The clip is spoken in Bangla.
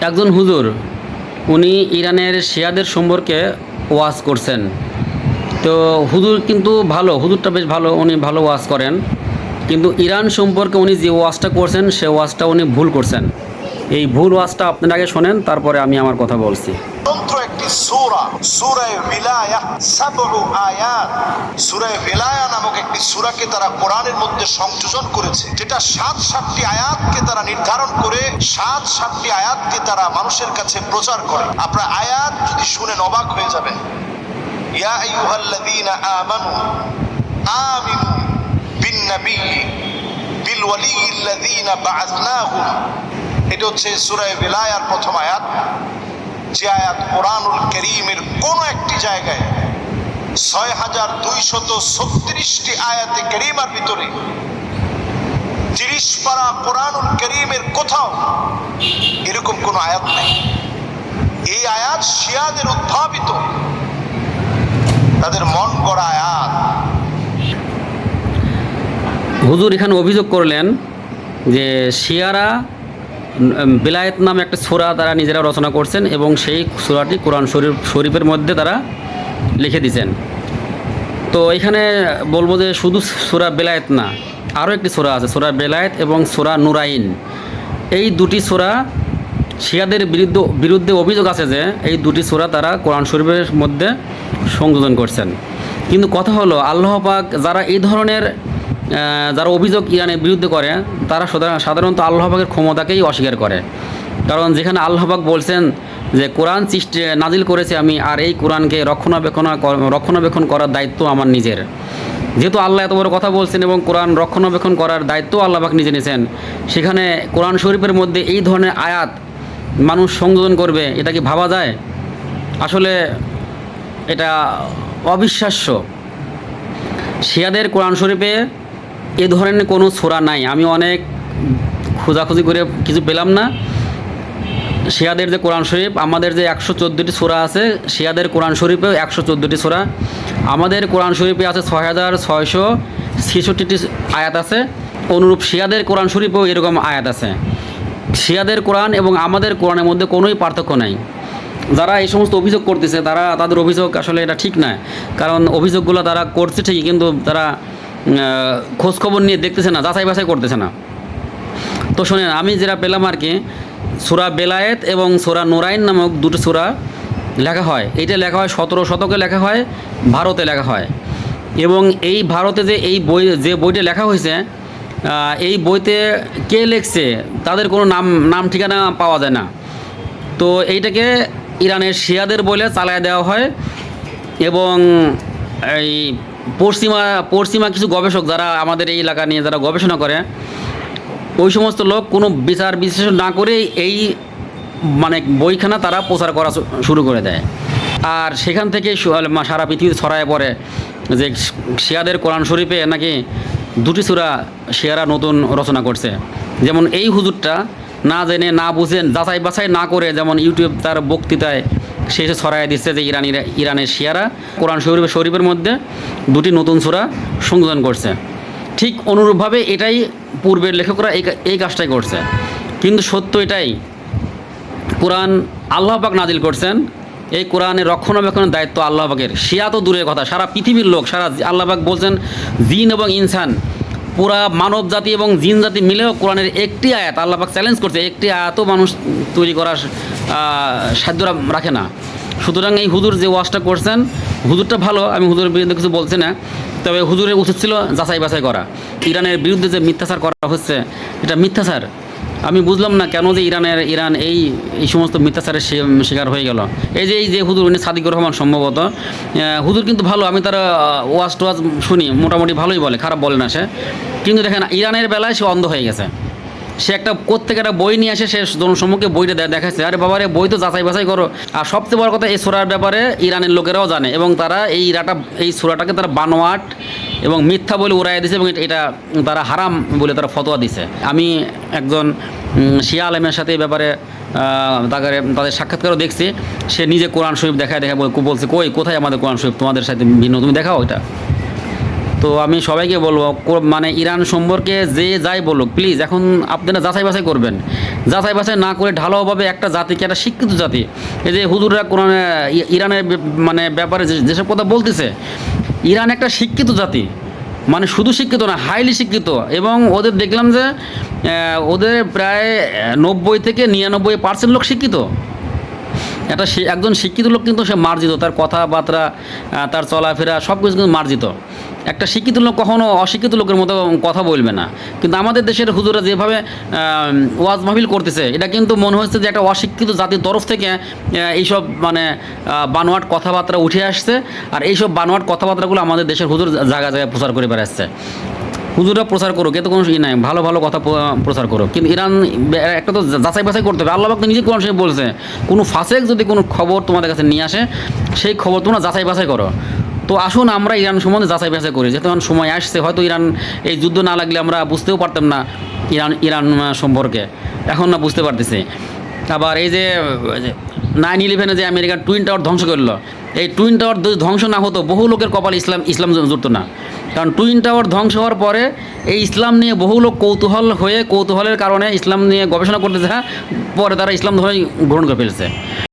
একজন হুজুর উনি ইরানের শিয়াদের সম্পর্কে ওয়াজ করছেন। তো হুজুর কিন্তু ভালো, হুজুরটা বেশ ভালো, উনি ভালো ওয়াজ করেন, কিন্তু ইরান সম্পর্কে উনি যে ওয়াজটা করছেন সে ওয়াজটা উনি ভুল করছেন। এই ভুল ওয়াজটা আপনার আগে শোনেন, তারপরে আমি আমার কথা বলছি। একটি সূরা, সূরা বিলায়া, ৭ আয়াত। সূরা বিলায়া নামক একটি সূরাকে তারা কোরআনের মধ্যে সংযোজন করেছে, যেটা ৭টি আয়াতকে তারা নির্ধারণ করে ৭টি আয়াতকে তারা মানুষের কাছে প্রচার করে। আপনারা আয়াত যদি শুনেন অবাক হয়ে যাবেন। ইয়া আইয়ুহাল্লাযীনা আমানু আমিনু বিন-নবী বিল ওয়ালিয়্যিল্লাযীনা বা'আসনাহুম। এটা হচ্ছে সূরা বিলায়ার প্রথম আয়াত, যে আয়াত কোরআনুল কারীমের কোন একটি জায়গায় ৬২৩৬টি আয়াতে কারীমার ভিতরে ৩০ পারা কোরআনুল কারীমের কোথাও এরকম কোন আয়াত নেই। এই আয়াত শিয়াদের উদ্ভাবিত, তাদের মন গড়া আয়াত। হুজুর এখানে অভিযোগ করলেন যে শিয়ারা বিলায়েত নামে একটা সূরা তারা নিজেরা রচনা করছেন এবং সেই সূরাটি কোরআন শরীফের মধ্যে তারা লিখে দিয়েছেন। তো এখানে বলবো যে শুধু সূরা বিলায়েত না, আরও একটি সূরা আছে, সূরা বিলায়েত এবং সূরা নুরাইন। এই দুটি সূরা শিয়াদের বিরুদ্ধে অভিযোগ আছে যে এই দুটি সূরা তারা কোরআন শরীফের মধ্যে সংযোজন করছেন। কিন্তু কথা হলো, আল্লাহ পাক যারা এই ধরনের যারা অভিযোগ ইরানের বিরুদ্ধে করে তারা সাধারণত আল্লাহ পাকের ক্ষমতাকেই অস্বীকার করে। কারণ যেখানে আল্লাহ পাক বলছেন যে কোরআন নাজিল করেছে আমি, আর এই কোরআনকে রক্ষণাবেক্ষণ করার দায়িত্ব আমার নিজের। যেহেতু আল্লাহ এত বড় কথা বলছেন এবং কোরআন রক্ষণাবেক্ষণ করার দায়িত্ব আল্লাহ পাক নিজে নিয়েছেন, সেখানে কোরআন শরীফের মধ্যে এই ধরনের আয়াত মানুষ সংযোজন করবে, এটা কি ভাবা যায়? আসলে এটা অবিশ্বাস্য। শিয়াদের কোরআন শরীফে এ ধরনের কোনো সূরা নাই। আমি অনেক খোঁজাখুঁজি করে কিছু পেলাম না। শিয়াদের যে কোরআন শরীফ, আমাদের যে 114টি সূরা আছে, শিয়াদের কোরআন শরীফেও 114টি সূরা। আমাদের কোরআন শরীফে আছে 6666টি আয়াত আছে। অনুরূপ শিয়াদের কোরআন শরীফেও এরকম আয়াত আছে। শিয়াদের কোরআন এবং আমাদের কোরআনের মধ্যে কোনোই পার্থক্য নাই। যারা এই সমস্ত অভিযোগ করতেছে তাদের অভিযোগ আসলে এটা ঠিক না। কারণ অভিযোগগুলো তারা করছে ঠিকই, কিন্তু তারা খোঁজখবর নিয়ে দেখতেছে না, যাচাই বাছাই করতেছে না। তো শোনেন, আমি যেটা পেলাম আর কি, সূরা বেলায়েত এবং সূরা নুরাইন নামক দুটো সূরা লেখা হয়। এইটা লেখা হয় 17 শতকে লেখা হয়, ভারতে লেখা হয়। এবং এই ভারতে যে বইটা লেখা হয়েছে, এই বইতে কে লিখছে তাদের কোনো নাম ঠিকানা পাওয়া যায় না। তো এইটাকে ইরানের শিয়াদের বলে চালায় দেওয়া হয়। এবং এই পশ্চিমা কিছু গবেষক যারা আমাদের এই এলাকা নিয়ে যারা গবেষণা করে, ওই সমস্ত লোক কোনো বিচার বিশ্লেষণ না করে এই বইখানা তারা প্রচার করা শুরু করে দেয়। আর সেখান থেকে সারা পৃথিবীতে ছড়ায় পড়ে যে শিয়াদের কোরআন শরীফে নাকি দুটি সূরা শিয়ারা নতুন রচনা করছে। যেমন এই হুজুরটা না জেনে না বুঝেন যাচাই বাছাই না করে যেমন ইউটিউব তার বক্তৃতায় শেষে ছড়াই দিচ্ছে যে ইরানের শিয়ারা কোরআন শরীফের মধ্যে দুটি নতুন সূরা সংযোজন করছে। ঠিক অনুরূপভাবে এটাই পূর্বের লেখকরা এই কাজটাই করছে। কিন্তু সত্য এটাই, কোরআন আল্লাহ পাক নাজিল করছেন, এই কোরআনের রক্ষণাবেক্ষণের দায়িত্ব আল্লাহ পাকের। শিয়া তো দূরের কথা, সারা পৃথিবীর লোক, আল্লাহ পাক বলছেন জিন এবং ইনসান, পুরা মানব জাতি এবং জিন জাতি মিলেও কোরআনের একটি আয়াত আল্লাহ পাক চ্যালেঞ্জ করছে, একটি আয়াতও মানুষ তৈরি করার সাধ্য রাখে না। সুতরাং এই হুজুর যে ওয়াজটা করছেন, হুজুরটা ভালো, আমি হুজুরের বিরুদ্ধে কিছু বলছি না, তবে হুজুরের উচিত ছিল যাচাই বাছাই করা। ইরানের বিরুদ্ধে যে মিথ্যাচার করা হচ্ছে, এটা মিথ্যাচার। আমি বুঝলাম না কেন যে ইরান এই সমস্ত মিথ্যাচারের শিকার হয়ে গেল। এই যে হুজুর, উনি সাদিকুর রহমান সম্ভবত, হুজুর কিন্তু ভালো, আমি তার ওয়াজ টোয়াজ শুনি, মোটামুটি ভালোই বলে, খারাপ বলে না সে। কিন্তু দেখেন ইরানের বেলায় সে অন্ধ হয়ে গেছে। সে কোত্থেকে একটা বই নিয়ে আসে, সে জনসম্মুখে বইটা দেখাচ্ছে, আরে বাবারে বই তো যাচাই বাছাই করো। আর সবচেয়ে বড় কথা, এই সূরার ব্যাপারে ইরানের লোকেরাও জানে এবং তারা এই সূরাটাকে তারা বানোয়াট এবং মিথ্যা বলে উড়াই দিয়েছে এবং এটা তারা হারাম বলে তারা ফতোয়া দিছে। আমি একজন শিয়া আলেমের সাথে এই ব্যাপারে তাদের সাক্ষাৎকারও দেখছি। সে নিজে কোরআন শরীফ দেখায় বলছে, কোথায় আমাদের কোরআন শরীফ, তোমাদের সাথে ভিন্ন, তুমি দেখাও এটা। তো আমি সবাইকে বলবো মানে ইরান সম্পর্কে যে যাই বলুক প্লিজ এখন আপনারা যাচাই বাছাই করবেন। যাচাই বাছাই না করে ঢালাওভাবে একটা জাতিকে, একটা শিক্ষিত জাতি, এই যে হুজুররা কোরআনে ইরানের মানে ব্যাপারে যেসব কথা বলতেছে, ইরান একটা শিক্ষিত জাতি, মানে শুধু শিক্ষিত না, হাইলি শিক্ষিত। এবং ওদের দেখলাম যে ওদের প্রায় 90 থেকে 99% লোক শিক্ষিত। একজন শিক্ষিত লোক কিন্তু সে মার্জিত, তার কথাবার্তা, তার চলাফেরা সব কিছু কিন্তু মার্জিত। একটা শিক্ষিত লোক কখনো অশিক্ষিত লোকের মতো কথা বলবে না। কিন্তু আমাদের দেশের হুজুরা যেভাবে ওয়াজ মাহফিল করতেছে, এটা কিন্তু মনে হচ্ছে যে একটা অশিক্ষিত জাতির তরফ থেকে এইসব মানে বানোয়াট কথাবার্তা উঠে আসছে। আর এইসব বানোয়াট কথাবার্তাগুলো আমাদের দেশের হুজুর জায়গায় জায়গায় প্রচার করে বেড়াচ্ছে। হুজুরা প্রচার করুক, এতে কোনো নাই, ভালো ভালো কথা প্রচার করুক। কিন্তু ইরান একটা তো যাচাই বাছাই করতে হবে। আল্লাহ পাক নিজে কোরআন শরীফে বলছে, কোনো ফাসেক যদি কোনো খবর তোমাদের কাছে নিয়ে আসে, সেই খবর তোমরা যাচাই বাছাই করো। তো আসুন আমরা ইরান সম্বন্ধে যাচাই বাছাই করি, যেহেতু এখন সময় আসছে। হয়তো ইরান এই যুদ্ধ না লাগলে আমরা বুঝতেও পারতাম না ইরান সম্পর্কে, এখন না বুঝতে পারতেছি। আবার এই যে 9/11 যে আমেরিকার টুইন টাওয়ার ধ্বংস করলো, এই টুইন টাওয়ার ধ্বংস না হতো বহু লোকের কপাল ইসলাম জুড়তো না। কারণ টুইন টাওয়ার ধ্বংস হওয়ার পরে এই ইসলাম নিয়ে বহু লোক কৌতূহলের কারণে ইসলাম নিয়ে গবেষণা করতেছে, পরে তারা ইসলাম ধর্ম গ্রহণ করে ফেলছে।